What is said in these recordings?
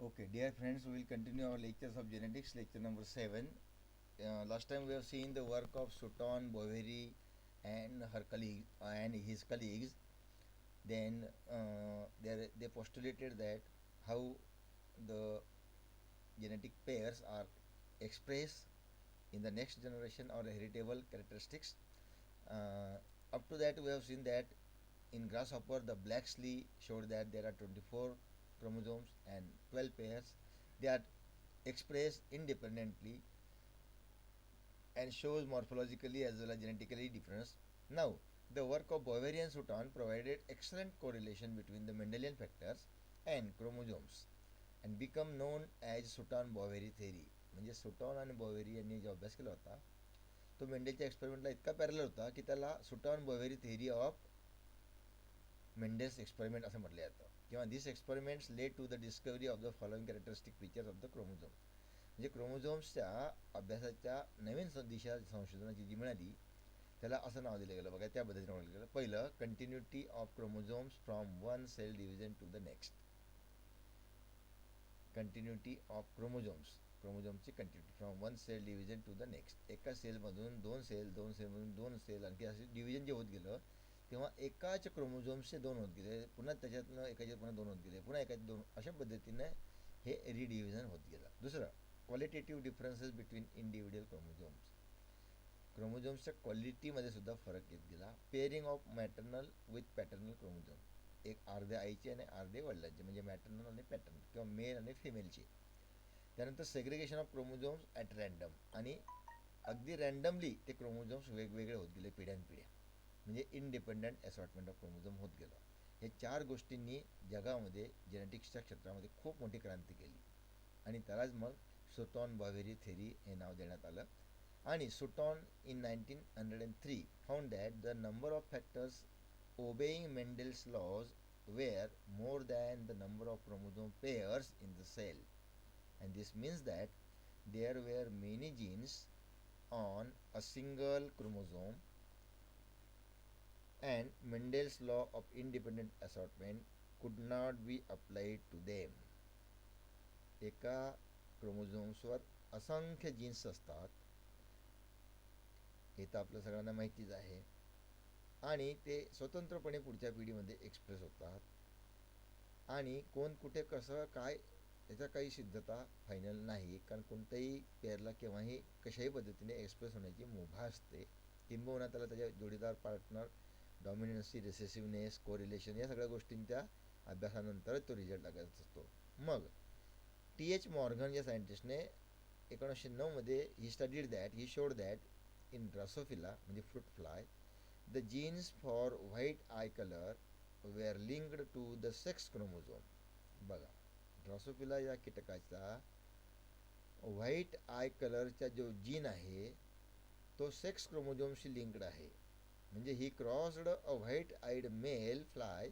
Okay, dear friends, we will continue our lectures of genetics, lecture number 7. Last time we have seen the work of Sutton, Boveri, and her colleague and his colleagues. Then they postulated that how the genetic pairs are expressed in the next generation or heritable characteristics. Uh, Up to that, we have seen that in grasshopper, the Blacksley showed that there are 24 chromosomes and 12 pairs. They are expressed independently and shows morphologically as well as genetically difference. Now, the work of Boveri and Sutton provided excellent correlation between the Mendelian factors and chromosomes and become known as Sutton-Boveri theory. म्हणजे सुटॉन आणि बॉवेरी यांनी जो अभ्यास केला होता तो मेंडेलच्या एक्सपेरिमेंटला इतका parallel होता की त्याला Sutton Boveri theory of Mendel's experiment असं म्हटलं जातं किंवा this experiments led to the discovery of the following characteristic features of the chromosome म्हणजे क्रोमोझोम्सच्या अभ्यासाच्या नवीन दिशा संशोधनाची जी मिळाली त्याला असं नाव दिलं गेलं बघा त्या पद्धतीने ओळखलं गेलं. पहिलं continuity of chromosomes from one cell division to the next. Continuity of क्रोमोझोमची continuity from one cell division to the next. एका सेलमधून दोन सेल, दोन सेलमधून दोन सेल, आणखी असे डिव्हिजन जे होत गेलं तेव्हा एकाच क्रोमोझोम्सचे दोन होत गेले, पुन्हा त्याच्यातनं एकाचे पुन्हा दोन होत गेले, पुन्हा एकाचे दोन, अशा पद्धतीने हे रिडिव्हिजन होत गेलं. दुसरं क्वालिटेटिव्ह डिफरन्सेस बिटवीन इंडिव्हिज्युअल क्रोमोझोम्सच्या क्वालिटीमध्ये सुद्धा फरक येत गेला. Pairing of maternal with paternal chromosome, एक अर्धे आईचे आणि अर्धे वडिलांचे म्हणजे मॅटर्नल आणि पॅटर्नल किंवा मेल आणि फिमेलचे. त्यानंतर segregation of chromosomes at random, आणि अगदी रँडमली ते क्रोमोझोम्स वेगवेगळे होत गेले पिढ्यानपिढ्या, म्हणजे इंडिपेंडंट असॉर्टमेंट ऑफ क्रोमोझोम होत गेलं. हे चार गोष्टींनी जगामध्ये जेनेटिक्सच्या क्षेत्रामध्ये खूप मोठी क्रांती केली आणि त्यालाच मग सुटॉन बॉवेरी थेरी हे नाव देण्यात आलं. आणि Sutton in 1903 found that the number of factors obeying Mendel's laws were more than the number of chromosome pairs in the cell, and this means that there were many genes on a single chromosome, and Mendel's law of independent assortment could not be applied to them. एका क्रोमोझोम्सवर असंख्य jeans असतात, हे तर आपल्या सगळ्यांना माहितीच आहे, आणि ते स्वतंत्रपणे पुढच्या पिढीमध्ये एक्सप्रेस होतात आणि कोण कुठे कसं काय त्याचा काही सिद्धता फायनल नाही, कारण कोणत्याही पेअरला केव्हाही कशाही पद्धतीने एक्सप्रेस होण्याची मुभा असते. किंबहुना त्याला त्याच्या जोडीदार पार्टनर डॉमिनन्सी, रिसेसिव्हनेस, कोरिलेशन या सगळ्या गोष्टींच्या अभ्यासानंतरच तो रिझल्ट लागत असतो. मग टी.एच. मॉर्गन या सायंटिस्टने 1909मध्ये he showed that in drosophila म्हणजे fruit fly the genes for white eye colour were linked to the sex chromosome. बघा, ड्रॉसोफिला या कीटकाचा व्हाईट आय कलरचा जो जीन आहे तो सेक्स क्रोमोझोमशी लिंक्ड आहे. म्हणजे he crossed a white eyed male fly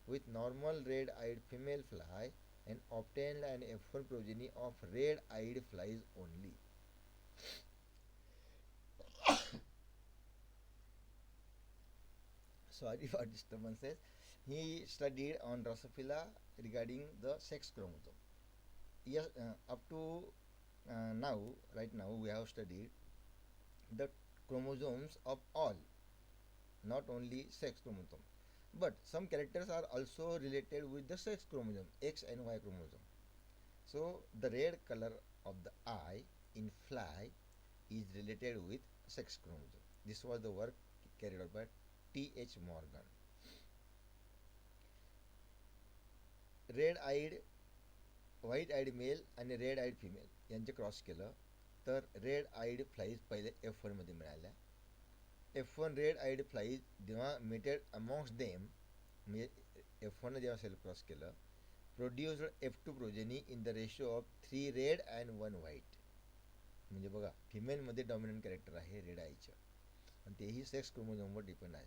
with normal red-eyed female fly and obtained an F1 progeny of red-eyed flies only. Sorry for disturbances. He studied on Drosophila regarding the sex chromosome. Yes, up to right now, we have studied the chromosomes of all, not only sex chromosome. But some characters are also related with the sex chromosome, X and Y chromosome. So the red color of the eye in fly is related with sex chromosome. This was the work carried out by T.H. Morgan. Red eyed white eyed male आणि red eyed female यांचे cross केलं तर red eyed flies पहिले F1मध्ये मिळाल्या. F1 red eyed flies जेव्हा mated amongst them, म्हणजे F1 जेव्हा सेल क्रॉस केलं, produced F2 progeny in the ratio of 3 red and 1 white. म्हणजे बघा, फिमेलमध्ये डॉमिनंट कॅरेक्टर आहे रेड आईचं आणि तेही सेक्स क्रोमोझोमवर डिपेंड आहे.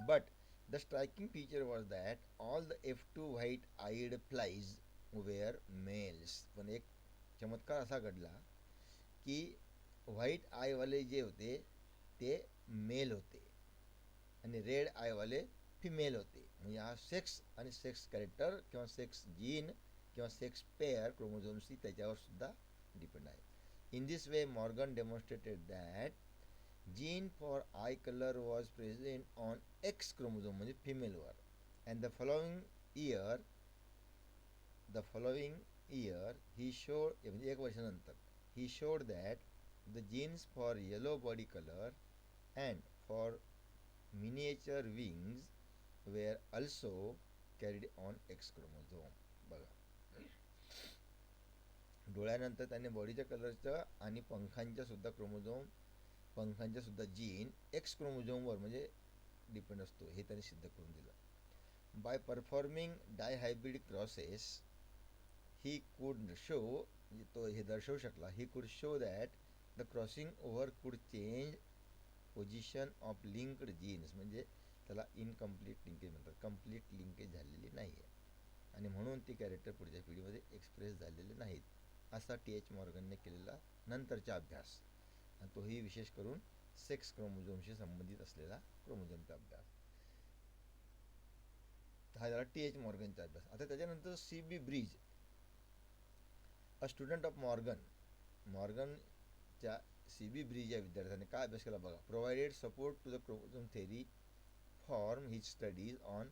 But the striking feature was that all the F2 white eyed flies were males. पण एक चमत्कार असा घडला की व्हाईट आयवाले जे होते ते मेल होते आणि रेड आयवाले फिमेल होते. म्हणजे हा सेक्स आणि सेक्स कॅरेक्टर किंवा सेक्स जीन किंवा सेक्स पेअर क्रोमोझोम्सची त्याच्यावर सुद्धा डिपेंड आहे. In this way Morgan demonstrated that gene for eye colour was present on X chromosome म्हणजे फिमेलवर, and the following year he showed म्हणजे एक वर्षानंतर he showed that the genes for yellow body colour and for miniature wings were also carried on X chromosome. बघा, डोळ्यानंतर त्याने बॉडीच्या कलरचं आणि पंखांच्या सुद्धा जीन एक्स क्रोमोझोमवर म्हणजे डिपेंड असतो हे त्याने सिद्ध करून दिलं. By performing dihybrid crosses he could show म्हणजे तो हे दर्शवू शकला, he could show that the crossing over could change position of linked genes म्हणजे त्याला इनकम्प्लीट लिंकेज म्हणतात, कम्प्लीट लिंकेज झालेली नाही आहे आणि म्हणून ती कॅरेक्टर पुढच्या पिढीमध्ये एक्सप्रेस झालेले नाहीत, असा TH मॉर्गनने केलेला नंतरचा अभ्यास, आणि तोही विशेष करून सेक्स क्रोमोझोमशी संबंधित असलेला क्रोमोझोमचा अभ्यास. हा झाला TH मॉर्गनचा अभ्यास. आता त्याच्यानंतर CB Bridges, a student of मॉर्गनच्या CB ब्रिज या विद्यार्थ्याने काय अभ्यास केला बघा. Provided support to the chromosome theory form his studies on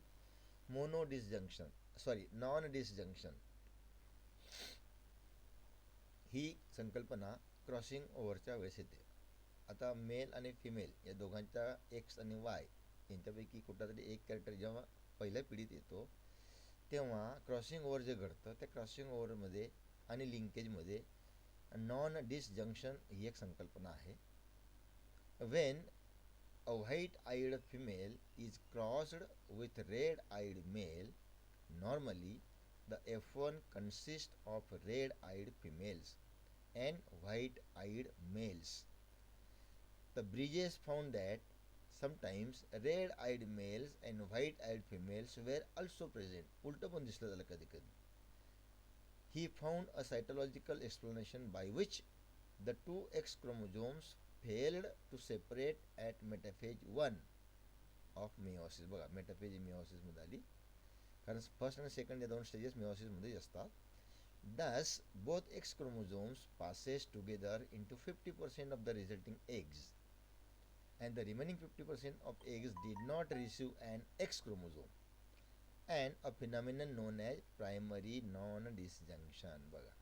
non disjunction. ही संकल्पना क्रॉसिंग ओव्हरच्या वेळेस येते. आता मेल आणि फिमेल या दोघांच्या एक्स आणि वाय यांच्यापैकी कुठला तरी एक कॅरेक्टर जेव्हा पहिल्या पिढीत येतो तेव्हा क्रॉसिंग ओव्हर जे घडतं त्या क्रॉसिंग ओव्हरमध्ये आणि लिंकेजमध्ये नॉन डिसजंक्शन ही एक संकल्पना आहे. When a white eyed female is crossed with red eyed male, normally the F1 consists of red-eyed females and white-eyed males. The Bridges found that sometimes red-eyed males and white-eyed females were also present. उलटं पण दिसलं त्याला कधी कधी. He found a cytological explanation by which the two X chromosomes failed to separate at metaphase 1 of meiosis. बघा, metaphase meiosis मध्ये आली, कारण फर्स्ट आणि सेकंड या दोन स्टेजेस मेयोसिसमध्ये असतात. Thus, both X chromosomes passes together into 50% of the resulting eggs, and the remaining 50% of eggs did not receive an X chromosome, and a phenomenon known as primary non-disjunction. बघा,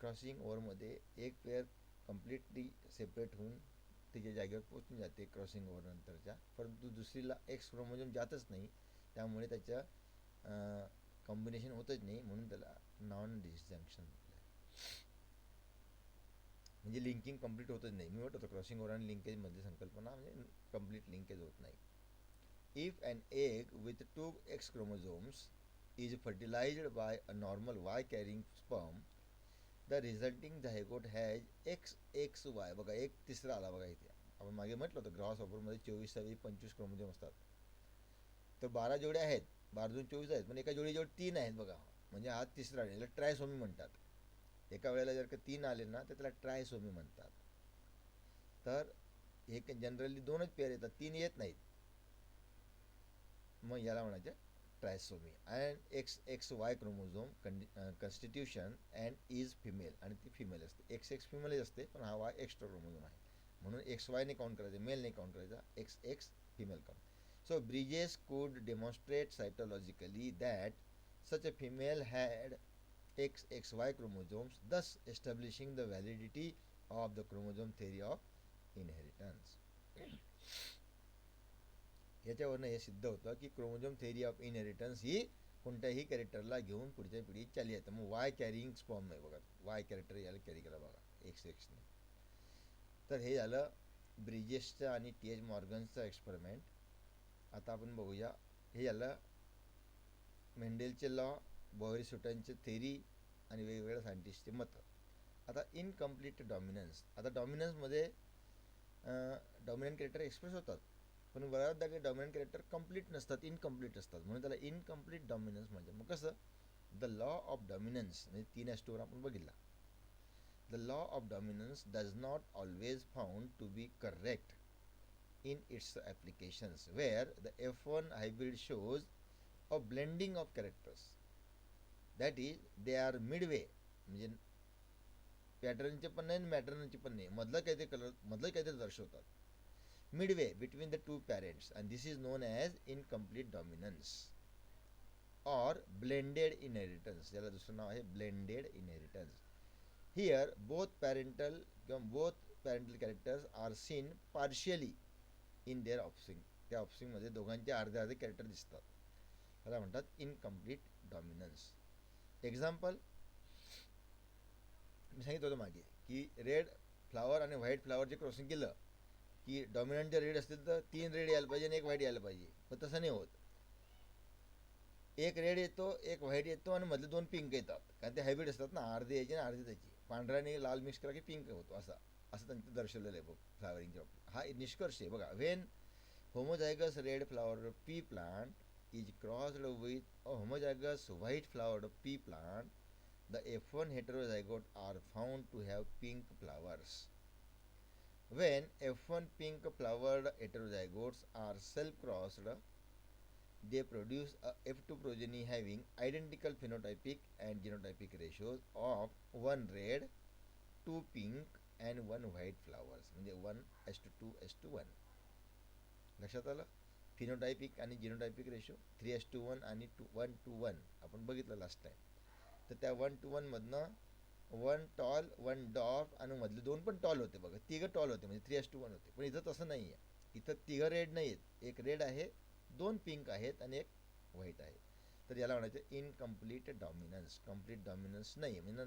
crossing ओव्हरमध्ये एक pair completely separate होऊन तिच्या जागेवर पोचून जाते crossing over नंतरच्या, परंतु दुसरीला एक्स क्रोमोझोम जातच नाही, त्यामुळे त्याचं कॉम्बिनेशन होतच नाही, म्हणून त्याला नॉन डिसजंक्शन म्हटलं आहे. म्हणजे लिंकिंग कंप्लीट होतच नाही. मी म्हटलं होतं क्रॉसिंग ओव्हर आणि लिंकेजमध्ये संकल्पना म्हणजे कंप्लीट लिंकेज होत नाही. If an egg with 2 X chromosomes is fertilized by a normal Y carrying sperm, the resulting zygote has XXY. बघा, एक तिसरा आला बघा इथे. आपण मागे म्हटलं होतं ग्रॉस ऑफरमध्ये 24-25 क्रोमोझोम असतात, तर 12 जोड्या आहेत, 12-24 आहेत, पण एका जोडीजवळ 3 आहेत बघा, म्हणजे हा तिसरा याला ट्रायसोमी म्हणतात. एका वेळेला जर का 3 आले ना तर त्याला ट्रायसोमी म्हणतात. तर हे जनरली 2च पेअर येतात, 3 येत नाहीत, मग याला म्हणायचं trisomy. And XXY chromosome constitution and is female, आणि ती फिमेल असते. XX फिमेलच असते, पण हा Y एक्स्ट्रा क्रोमोझोम आहे, म्हणून XY ने काउंट करायचं, मेल नाही काउंट करायचा, XX female count. So Bridges could demonstrate cytologically that such a female had XXY chromosomes, thus establishing the validity of the chromosome theory of inheritance. याच्यावरनं हे सिद्ध होतं की क्रोमोझोम थेअरी ऑफ इनहेरिटन्स ही कोणत्याही कॅरेक्टरला घेऊन पुढच्या पिढीत चालली आहे. मग वाय कॅरिंग स्पॉम नाही बघा, वाय कॅरेक्टर याला कॅरी केला बघा XXने. तर हे झालं ब्रिजेसचं आणि TH मॉर्गन्सचं एक्सपेरिमेंट. आता आपण बघूया, हे झालं मेंडेलचे लॉ, बॉयरी-सुटनचे थेरी आणि वेगवेगळ्या सायंटिस्टचे मतं. आता इनकम्प्लीट डॉमिनन्स. आता डॉमिनन्समध्ये डॉमिनंट कॅरेक्टर एक्सप्रेस होतात, पण बऱ्याचदा काही डॉमिनंट कॅरेक्टर कंप्लीट नसतात, इनकम्प्लीट असतात, म्हणून त्याला इनकम्प्लीट डॉमिनन्स म्हणजे. मग कसं, द लॉ ऑफ डॉमिनन्स म्हणजे 3:2 आपण बघितला. The law of dominance does not always found to be correct in its applications, where the F1 hybrid shows a blending of characters that is they are Midway, म्हणजे पॅटर्नचे पण नाही मॅटर्नचे पण नाही, मधलं काहीतरी कलर, मधलं काहीतरी दर्शवतात. Midway between the two parents, and this is known as incomplete dominance or blended inheritance. याला दुसरं नाव आहे blended inheritance. Here both parental किंवा both parental characters are seen partially in their offspring. त्या ऑफस्प्रिंगमध्ये दोघांचे अर्धे अर्धे कॅरेक्टर दिसतात. त्याला म्हणतात इनकम्प्लीट डॉमिनन्स. एक्झाम्पल मी सांगितलं होतं मागे की रेड फ्लावर आणि व्हाईट फ्लावरचे क्रॉसिंग केलं की डॉमिनंट जर रेड असतील तर 3 रेड यायला पाहिजे आणि 1 व्हाईट यायला पाहिजे, पण तसं नाही होत. 1 रेड येतो, 1 व्हाईट येतो आणि मधले 2 पिंक येतात, कारण ते हायब्रिड असतात ना, अर्धे यायचे आणि अर्धे त्याची. पांढरा आणि लाल मिक्स करा की पिंक होतो, असा असं त्यांचं दर्शवलेलं आहे बघ फ्लावरिंगच्या बाबतीत. हा निष्कर्ष आहे बघा. Wien homozygous red flowered pea plant is crossed with a homozygous white flowered pea plant, the F1 heterozygote are found to have pink flowers. When F1 pink flowered heterozygotes are self-crossed, they produce a F2 progeny having identical phenotypic and genotypic ratios of 1 red, 2 pink and 1 white flowers, म्हणजे 1:2:1. लक्षात आलं. Phenotypic आणि genotypic ratio 3:1 आणि 1:1 आपण बघितलं last time. तर त्या 1:1 मधनं 1 टॉल 1 डॉफ आणि मधले 2 पण टॉल होते बघा, तिघं टॉल होते, म्हणजे 3:1 होते. पण इथं तसं नाही आहे. इथं तिघं रेड नाही आहेत, 1 रेड आहे, 2 पिंक आहेत आणि 1 व्हाईट आहे. तर याला म्हणायचं इनकम्प्लीट डॉमिनन्स. कम्प्लीट डॉमिनन्स नाही, म्हणजे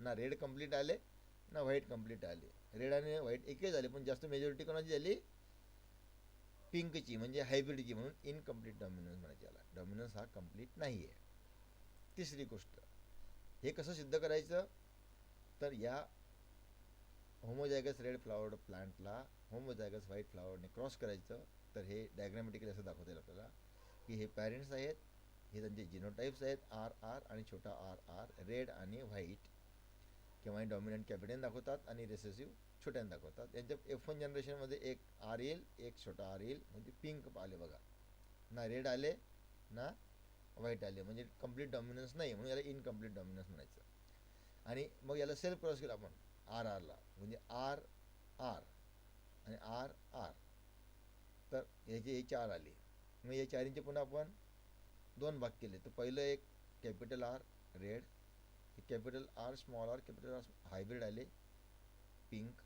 ना रेड कम्प्लीट आले ना व्हाईट कम्प्लीट आले. रेड आणि व्हाईट एकही झाले, पण जास्त मेजॉरिटी कोणाची झाली, पिंकची, म्हणजे हायब्रिडची, म्हणून इनकम्प्लीट डॉमिनन्स म्हणायचे याला. डॉमिनन्स हा कम्प्लीट नाही आहे. तिसरी गोष्ट, हे कसं सिद्ध करायचं, तर या होमोजायगस रेड फ्लावर्ड प्लांटला होमोजायगस व्हाईट फ्लावरने क्रॉस करायचं. तर हे डायग्रामॅटिकली असं दाखवता येईल आपल्याला की हे पॅरेंट्स आहेत, हे त्यांचे जिनोटाईप्स आहेत, आर आर आणि छोटा आर आर, रेड आणि व्हाईट, किंवा डॉमिनंट कॅपिटल दाखवतात आणि रिसेसिव्ह छोट्याने दाखवतात. यांच्या F1 जनरेशनमध्ये 1 आर येईल, 1 छोटा आर येईल, म्हणजे पिंक आले बघा, ना रेड आले ना व्हाईट आले, म्हणजे कम्प्लीट डॉमिनन्स नाही, म्हणून याला इनकम्प्लीट डॉमिनन्स म्हणायचं. आणि मग याला सेल्फ क्रॉस केला आपण आर आरला, म्हणजे आर आर आणि आर आर, तर याचे हे 4 आले. मग या 4 पुन्हा आपण 2 भाग केले. तर पहिलं एक capital R red, capital R small R capital R hybrid आले पिंक,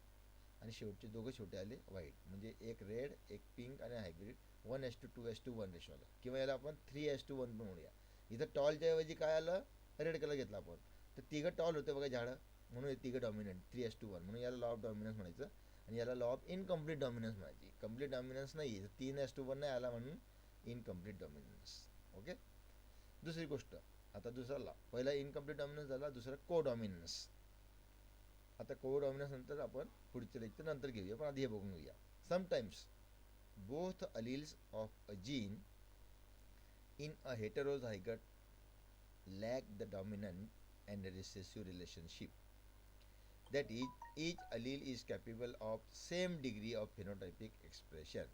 आणि शेवटचे दोघं छोटे आले व्हाईट, म्हणजे 1 रेड 1 पिंक आणि हायब्रिड 1:2:1 रेशो आला. किंवा याला आपण 3:1 पण म्हणूया. इथं टॉलच्या ऐवजी काय आलं, रेड कलर घेतला आपण, तर तिघं टॉल होते बघा झाडं, म्हणून हे तिघं डॉमिनंट 3:1, म्हणून याला लॉ ऑफ डॉमिनन्स म्हणायचं. आणि याला लॉ ऑफ इनकम्प्लीट डॉमिनन्स म्हणायची. कम्प्लीट डॉमिनन्स नाही, 3:1 नाही आला म्हणून इनकम्प्लीट डॉमिनन्स. ओके. दुसरी गोष्ट, आता दुसरा लॉ, पहिला इनकम्प्लीट डॉमिनन्स झाला, दुसरा को डॉमिनन्स. आता को डॉमिनन्स नंतर आपण पुढच्या लेक्चर नंतर घेऊया, पण आधी हे बघून घेऊया. Sometimes both alleles of a gene in a heterozygote lack the dominant and recessive relationship. That is, each allele is capable of same degree of phenotypic expression.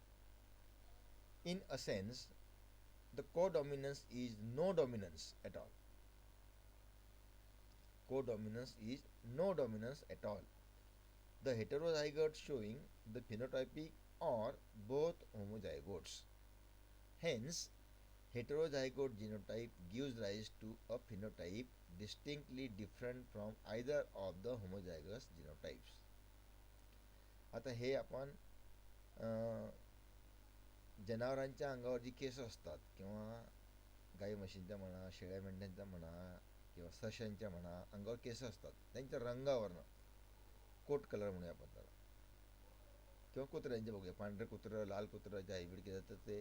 In a sense, the codominance is no dominance at all. Codominance is no dominance at all. The heterozygotes showing the phenotypic are both homozygotes. Hence, heterozygote genotype gives rise to a phenotype distinctly different from either of the homozygous genotypes. आता हे आपण जनावरांच्या अंगावर जी केस असतात, किंवा गाई म्हशींच्या म्हणा, शेळ्या मेंढ्यांच्या म्हणा, किंवा सशांच्या म्हणा, अंगावर केस असतात, त्यांच्या रंगावरनं कोट कलर म्हणूया आपण त्याला. किंवा कुत्र्यांचे बघूया, पांढरे कुत्रं लाल कुत्रं जे हायब्रिड केलं तर ते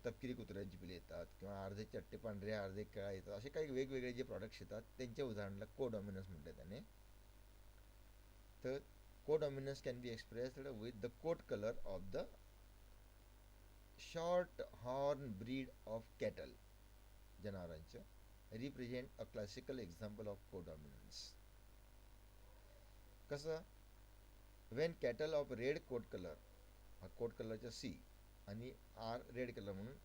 तपकिरी कुत्र्यांची पिले येतात, किंवा अर्धे चट्टे पांढरे अर्धे काळे येतात, असे काही वेगवेगळे जे प्रॉडक्ट्स येतात त्यांच्या उदाहरणाला कोडॉमिनन्स म्हणतात त्याने. तर codominance can be expressed with the coat colour of the short horn breed of cattle. जनावरांचं represent a classical example of codominance. कसं, when cattle of red coat colour, हा कोट कलरचा सी, आणि आर रेड कलर म्हणून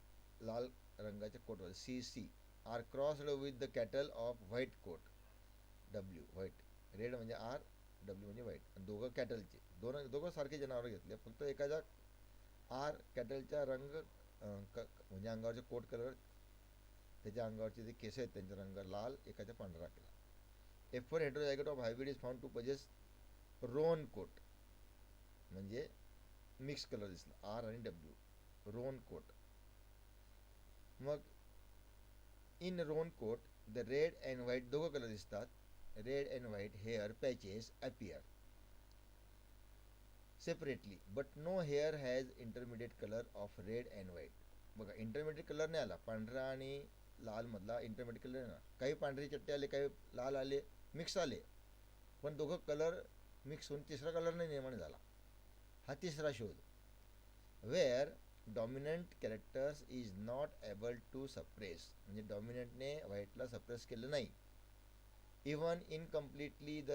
लाल रंगाच्या कोटवर CC, are crossed with the cattle of white coat. W white, red म्हणजे आर, डब्ल्यू म्हणजे व्हाईट. दोघं कॅटलचे, दोघं सारखे जनावर घेतले, फक्त एखादा आर कॅटलचा रंग म्हणजे अंगावरचे कोट कलर, त्याच्या अंगावरचे जे केस आहेत त्यांचा रंग लाल, एखाद्या पांढरा केला. F1 heterozygote of hybrid is found to possess roan coat, म्हणजे मिक्स कलर दिसला, आर आणि डब्ल्यू, रोन कोट. मग in roan coat the red and white दोघं कलर दिसतात. Red and white hair patches appear separately but no hair has intermediate colour of red and white. बघा, intermediate colour नाही आला, पांढरा आणि लाल मधला इंटरमिडिएट कलर नाही. काही पांढरे चट्टे आले, काही लाल आले, मिक्स आले, पण दोघं कलर मिक्स होऊन तिसरा कलर नाही निर्माण झाला. हा तिसरा शोध. Where dominant characters is not able to suppress, म्हणजे डॉमिनंटने व्हाईटला सप्रेस केलं नाही. Even incompletely the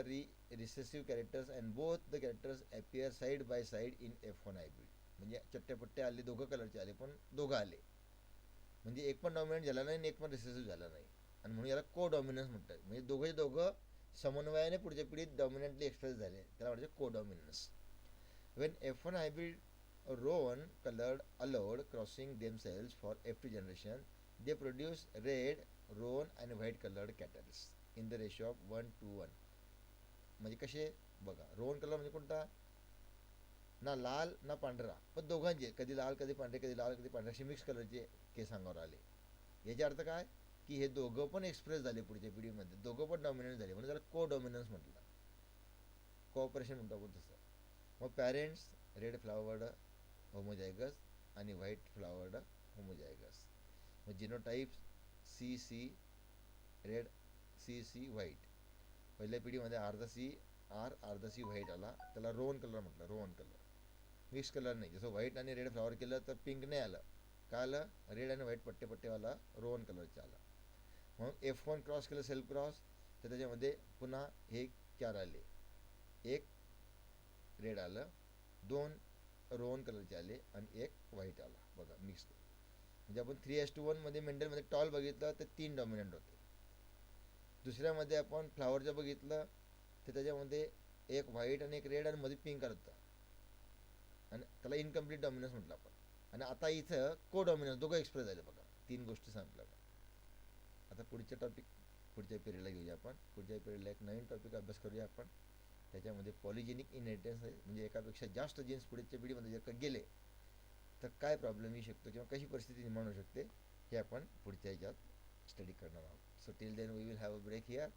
recessive characters and both the characters appear side by side in F1 hybrid. म्हणजे चट्टेपट्टे आले, दोघं कलरचे आले, पण दोघं आले, म्हणजे एक पण डॉमिनंट झाला नाही आणि एक पण रिसेसिव्ह झाला नाही, आणि म्हणून याला को डॉमिनन्स म्हणतात. म्हणजे दोघं समन्वयाने पुढच्या पिढीत डॉमिनंटली एक्सप्रेस झाले, त्याला म्हणजे को dominance. Wien F1 hybrid roan colored allowed crossing themselves for F2 generation, they produce red, roan and white colored cattle in the ratio of 1:1. म्हणजे कसे बघा, रोन कलर म्हणजे कोणता, ना लाल ना पांढरा, पण दोघांचे कधी लाल कधी पांढरे, कधी लाल कधी पांढरे, असे मिक्स कलरचे केस अंगावर आले. याचा अर्थ काय, की हे दोघं पण एक्सप्रेस झाले पुढच्या पिढीमध्ये, दोघं पण डॉमिनंट झाले, म्हणून त्याला को डॉमिनन्स म्हटलं, कोऑपरेशन म्हणतो आपण तसं. मग पॅरेंट्स रेड फ्लावर्ड होमोजायगस आणि व्हाईट फ्लावर्ड होमोजायगस. मग genotype CC red, CC white. पहिल्या पिढीमध्ये अर्धा C आर, अर्धा C व्हाईट आला, त्याला रोन कलर म्हटलं, रोन कलर. मिक्स कलर नाही, जसं व्हाईट आणि रेड फ्लावर केलं तर पिंक नाही आलं, काय आलं, रेड आणि व्हाईट पट्टे पट्टेवाला रोन कलरचा आला. मग F1 क्रॉस केलं, सेल्फ क्रॉस, तर त्याच्यामध्ये पुन्हा हे 4 आले, एक रेड आलं, 2 रोन कलरचे आले आणि एक व्हाईट आला. बघा, मिक्स. म्हणजे आपण 3:1 मध्ये मेंडलमध्ये टॉल बघितलं तर 3 डॉमिनंट होते. दुसऱ्यामध्ये आपण फ्लावरचं बघितलं तर त्याच्यामध्ये एक व्हाईट आणि एक रेड आणि मध्ये पिंक होतं, आणि त्याला इनकम्प्लीट डॉमिनन्स म्हटलं आपण. आणि आता इथं को डॉमिनन्स, दोघं एक्सप्रेस झाले. बघा, 3 गोष्टी सांगितल्या. आता पुढच्या पिरियडला घेऊया आपण. पुढच्या पिरियडला एक नवीन टॉपिक अभ्यास करूया आपण, त्याच्यामध्ये पॉलिजेनिक इनहेरिटन्स आहे, म्हणजे एकापेक्षा जास्त जीन्स पुढच्या पिढीमध्ये जर का गेले तर काय प्रॉब्लेम येऊ शकतो किंवा कशी परिस्थिती निर्माण होऊ शकते, हे आपण पुढच्या ह्याच्यात स्टडी करणार आहोत. So till then we will have a break here.